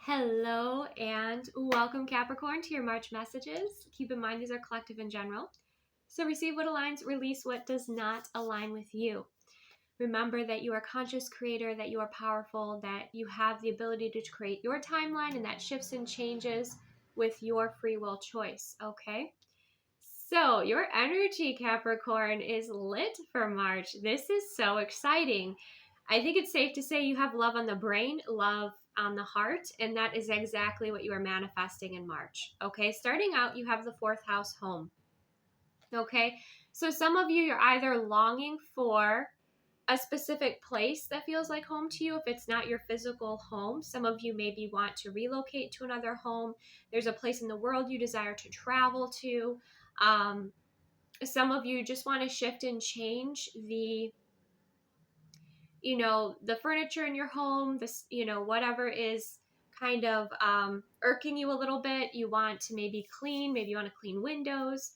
Hello and welcome, Capricorn, to your March messages. Keep in mind these are collective in general. So receive what aligns, release what does not align with you. Remember that you are a conscious creator, that you are powerful, that you have the ability to create your timeline, and that shifts and changes with your free will choice, okay? So your energy, Capricorn, is lit for March. This is so exciting. I think it's safe to say you have love on the brain, love on the heart, and that is exactly what you are manifesting in March. Okay, starting out, you have the fourth house home. Okay, so some of you, you're either longing for a specific place that feels like home to you. If it's not your physical home, some of you maybe want to relocate to another home. There's a place in the world you desire to travel to. Some of you just want to shift and change the furniture in your home, whatever is kind of irking you a little bit. You want to maybe you want to clean windows.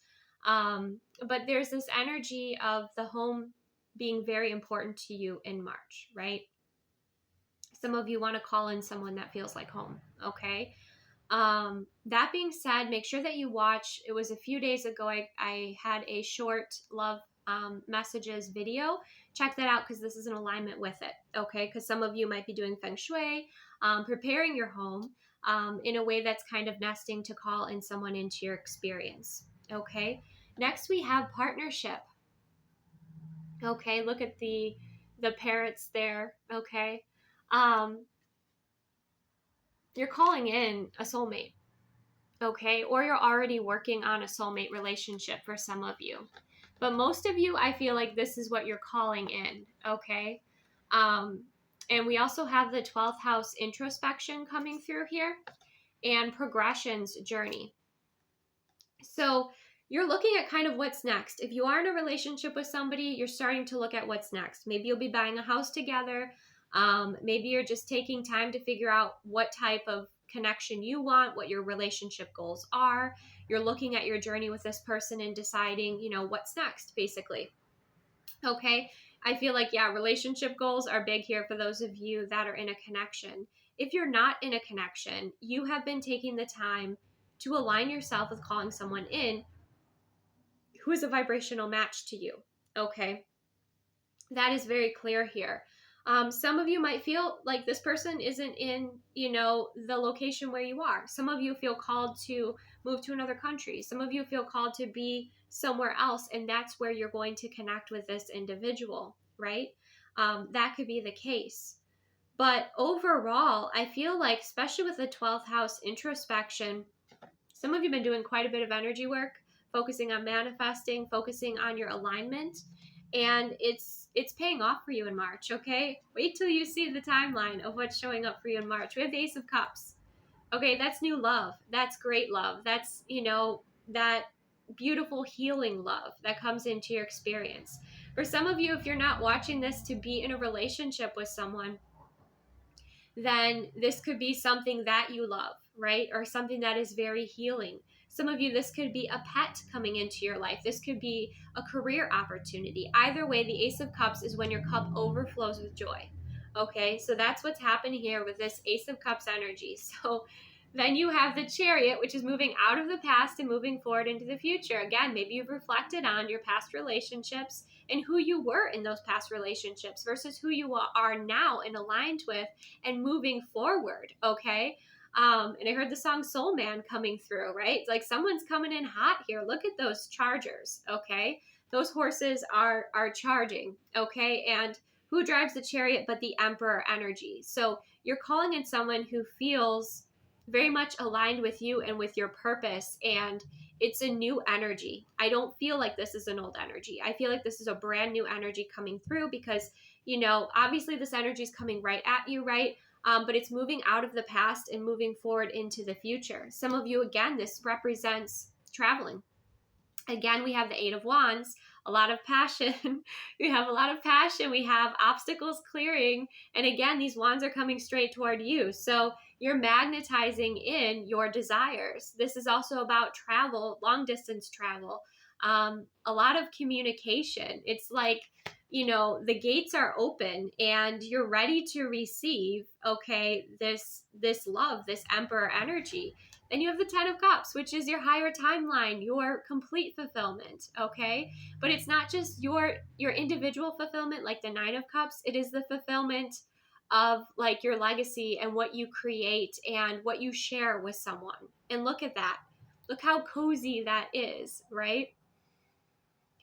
But there's this energy of the home being very important to you in March, right? Some of you want to call in someone that feels like home, okay? That being said, make sure that you watch. It was a few days ago, I had a short love messages video. Check that out because this is in alignment with it, okay? Because some of you might be doing feng shui, preparing your home in a way that's kind of nesting to call in someone into your experience, okay? Next, we have partnership. Okay, look at the parrots there, okay? You're calling in a soulmate, okay? Or you're already working on a soulmate relationship for some of you. But most of you, I feel like this is what you're calling in, okay? And we also have the 12th house introspection coming through here and progressions journey. So you're looking at kind of what's next. If you are in a relationship with somebody, you're starting to look at what's next. Maybe you'll be buying a house together. Maybe you're just taking time to figure out what type of connection you want, what your relationship goals are. You're looking at your journey with this person and deciding, what's next, basically. Okay. I feel like, relationship goals are big here for those of you that are in a connection. If you're not in a connection, you have been taking the time to align yourself with calling someone in who is a vibrational match to you. Okay. That is very clear here. Some of you might feel like this person isn't in, the location where you are. Some of you feel called to move to another country. Some of you feel called to be somewhere else, and that's where you're going to connect with this individual, right? That could be the case. But overall, I feel like, especially with the 12th house introspection, some of you have been doing quite a bit of energy work, focusing on manifesting, focusing on your alignment, and it's paying off for you in March, okay? Wait till you see the timeline of what's showing up for you in March. We have the Ace of Cups. Okay, that's new love. That's great love. That's, that beautiful healing love that comes into your experience. For some of you, if you're not watching this to be in a relationship with someone, then this could be something that you love, right? Or something that is very healing. Some of you, this could be a pet coming into your life. This could be a career opportunity. Either way, the Ace of Cups is when your cup overflows with joy. Okay, so that's what's happening here with this Ace of Cups energy. So then you have the Chariot, which is moving out of the past and moving forward into the future. Again, maybe you've reflected on your past relationships and who you were in those past relationships versus who you are now and aligned with and moving forward, okay? And I heard the song Soul Man coming through, right? It's like someone's coming in hot here. Look at those chargers, okay? Those horses are charging, okay? And who drives the chariot but the Emperor energy? So you're calling in someone who feels very much aligned with you and with your purpose, and it's a new energy. I don't feel like this is an old energy. I feel like this is a brand new energy coming through because, obviously this energy is coming right at you, right? But it's moving out of the past and moving forward into the future. Some of you, again, this represents traveling. Again, we have the Eight of Wands, a lot of passion. We have a lot of passion. We have obstacles clearing. And again, these wands are coming straight toward you. So you're magnetizing in your desires. This is also about travel, long distance travel, a lot of communication. It's like the gates are open and you're ready to receive, okay, this love, this emperor energy. Then you have the 10 of Cups, which is your higher timeline, your complete fulfillment, okay? But it's not just your individual fulfillment like the 9 of Cups. It is the fulfillment of like your legacy and what you create and what you share with someone. And look at that. Look how cozy that is, right?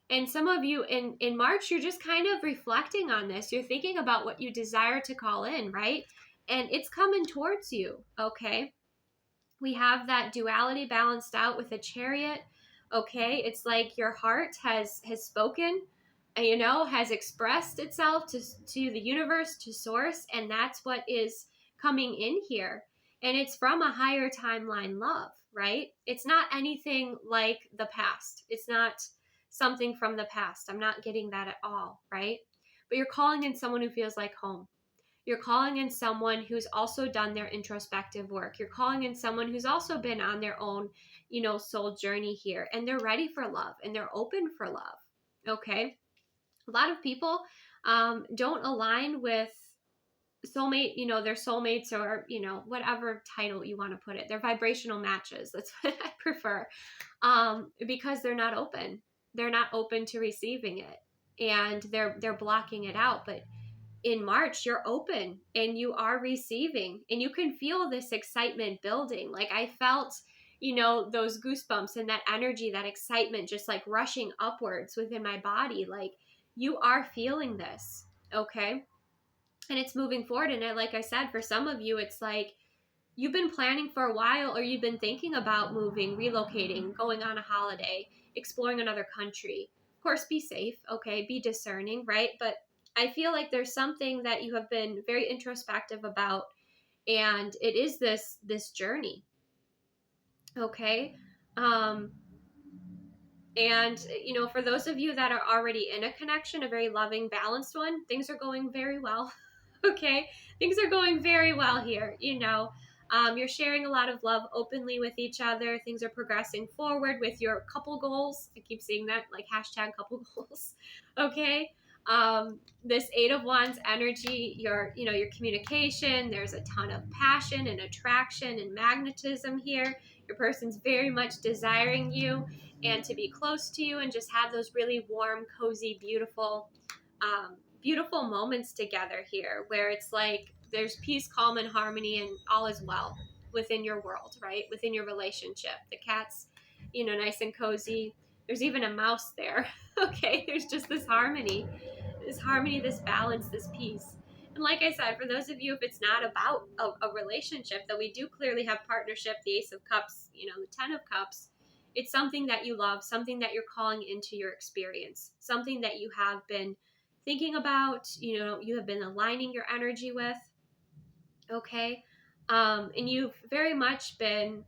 And some of you in March, you're just kind of reflecting on this. You're thinking about what you desire to call in, right? And it's coming towards you, okay? We have that duality balanced out with a Chariot, okay? It's like your heart has spoken, has expressed itself to the universe, to source, and that's what is coming in here. And it's from a higher timeline love, right? It's not anything like the past. It's not something from the past. I'm not getting that at all, right? But you're calling in someone who feels like home. You're calling in someone who's also done their introspective work. You're calling in someone who's also been on their own, soul journey here, and they're ready for love and they're open for love. Okay. A lot of people don't align with soulmate, their soulmates, or, whatever title you want to put it. They're vibrational matches. That's what I prefer. Because they're not open. They're not open to receiving it, and they're blocking it out. But in March, you're open and you are receiving, and you can feel this excitement building. Like I felt, those goosebumps and that energy, that excitement, just like rushing upwards within my body. Like you are feeling this. Okay. And it's moving forward. And like I said, for some of you, it's like you've been planning for a while, or you've been thinking about moving, relocating, going on a holiday, exploring another country. Of course, be safe. Okay. Be discerning, right? But I feel like there's something that you have been very introspective about, and it is this journey. Okay. And for those of you that are already in a connection, a very loving, balanced one, things are going very well. Okay. Things are going very well here. You're sharing a lot of love openly with each other. Things are progressing forward with your couple goals. I keep seeing that, like hashtag couple goals. Okay. This 8 of Wands energy, your communication, there's a ton of passion and attraction and magnetism here. Your person's very much desiring you and to be close to you and just have those really warm, cozy, beautiful moments together here, where it's like there's peace, calm, and harmony, and all is well within your world, right? Within your relationship. The cat's, nice and cozy. There's even a mouse there. Okay. There's just this harmony, this balance, this peace. And like I said, for those of you, if it's not about a relationship, that we do clearly have partnership, the Ace of Cups, the 10 of Cups, it's something that you love, something that you're calling into your experience, something that you have been thinking about, you have been aligning your energy with. Okay. And you've very much been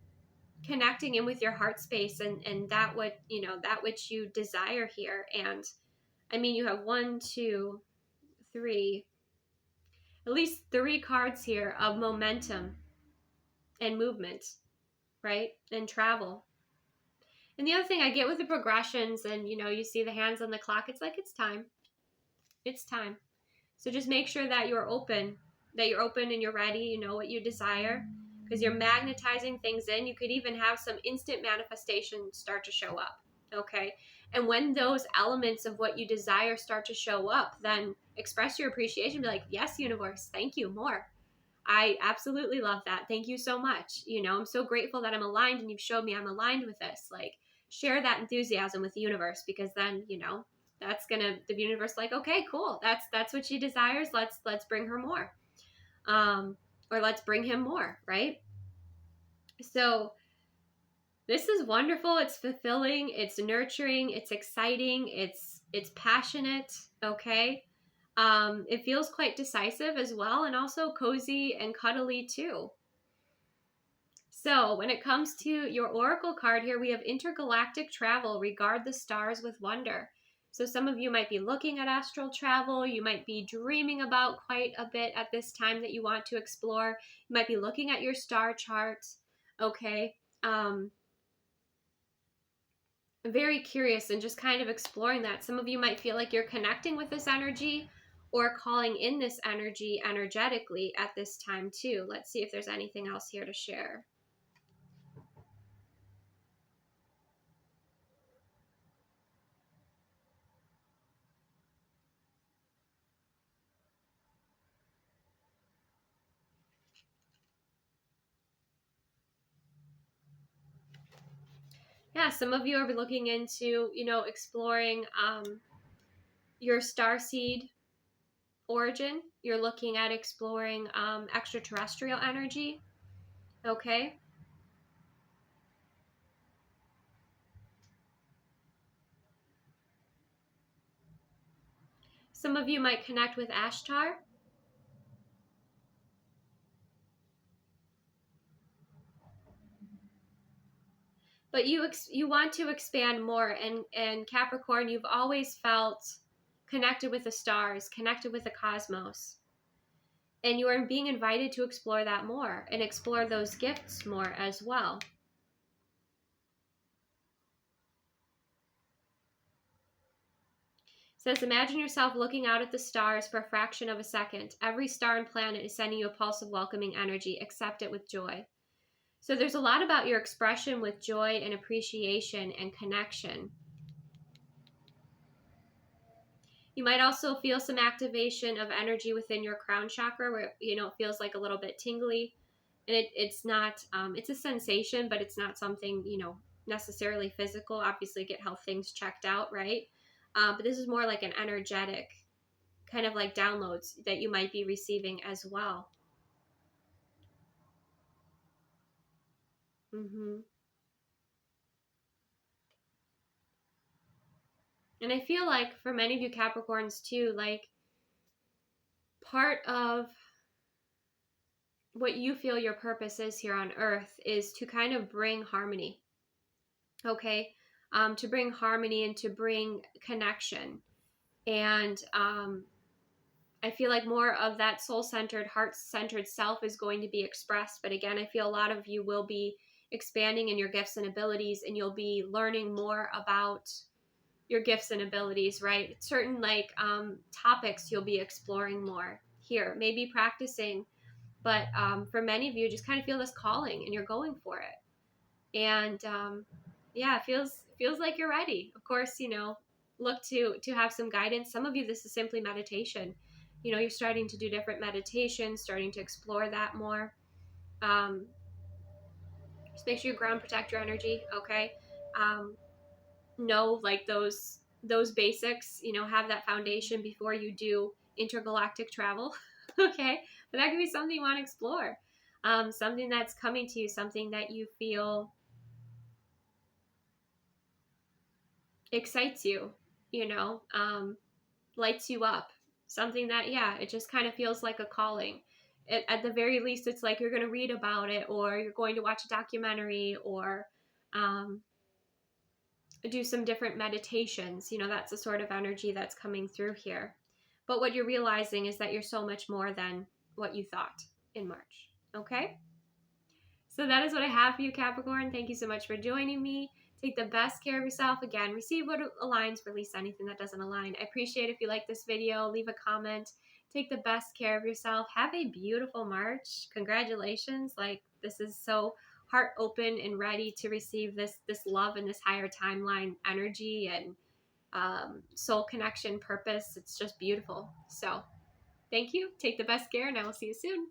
connecting in with your heart space and that which you desire here. And I mean, you have 1, 2, 3, at least 3 cards here of momentum and movement, right? And travel. And the other thing I get with the progressions, and you see the hands on the clock, it's like it's time. It's time. So just make sure that you're open and you're ready, you know what you desire, because you're magnetizing things in. You could even have some instant manifestation start to show up. Okay. And when those elements of what you desire start to show up, then express your appreciation. Be like, yes, universe, thank you, more. I absolutely love that. Thank you so much. I'm so grateful that I'm aligned and you've showed me I'm aligned with this. Like, share that enthusiasm with the universe, because then, that's gonna, the universe, like, okay, cool. That's what she desires. Let's bring her more. Or let's bring him more, right? So this is wonderful. It's fulfilling. It's nurturing. It's exciting. It's passionate. Okay. It feels quite decisive as well, and also cozy and cuddly too. So when it comes to your oracle card here, we have intergalactic travel. Regard the stars with wonder. So some of you might be looking at astral travel. You might be dreaming about quite a bit at this time that you want to explore. You might be looking at your star chart. Okay. very curious and just kind of exploring that. Some of you might feel like you're connecting with this energy or calling in this energy energetically at this time too. Let's see if there's anything else here to share. Yeah, some of you are looking into, exploring your starseed origin. You're looking at exploring extraterrestrial energy. Okay. Some of you might connect with Ashtar. But you want to expand more, and Capricorn, you've always felt connected with the stars, connected with the cosmos. And you are being invited to explore that more and explore those gifts more as well. It says, imagine yourself looking out at the stars for a fraction of a second. Every star and planet is sending you a pulse of welcoming energy. Accept it with joy. So there's a lot about your expression with joy and appreciation and connection. You might also feel some activation of energy within your crown chakra where, it feels like a little bit tingly. And it's not, it's a sensation, but it's not something, necessarily physical. Obviously get health things checked out, right? But this is more like an energetic kind of like downloads that you might be receiving as well. And I feel like for many of you Capricorns too, like part of what you feel your purpose is here on earth is to kind of bring harmony. Okay. To bring harmony and to bring connection. And I feel like more of that soul-centered, heart-centered self is going to be expressed. But again, I feel a lot of you will be expanding in your gifts and abilities, and you'll be learning more about your gifts and abilities, right? Certain topics you'll be exploring more here, maybe practicing. But for many of you, just kind of feel this calling and you're going for it. And yeah, it feels like you're ready. Of course, look to have some guidance. Some of you, this is simply meditation. You're starting to do different meditations, starting to explore that more. Just make sure you ground protect your energy, okay? Know like those basics, have that foundation before you do intergalactic travel. Okay? But that could be something you want to explore. Something that's coming to you, something that you feel excites you, lights you up, something that, yeah, it just kind of feels like a calling. At the very least, it's like you're going to read about it, or you're going to watch a documentary, or do some different meditations. That's the sort of energy that's coming through here. But what you're realizing is that you're so much more than what you thought in March. Okay? So that is what I have for you, Capricorn. Thank you so much for joining me. Take the best care of yourself. Again, receive what aligns, release anything that doesn't align. I appreciate if you like this video. Leave a comment. Take the best care of yourself. Have a beautiful March. Congratulations. This is so heart open and ready to receive this love and this higher timeline energy and soul connection purpose. It's just beautiful. So thank you. Take the best care, and I will see you soon.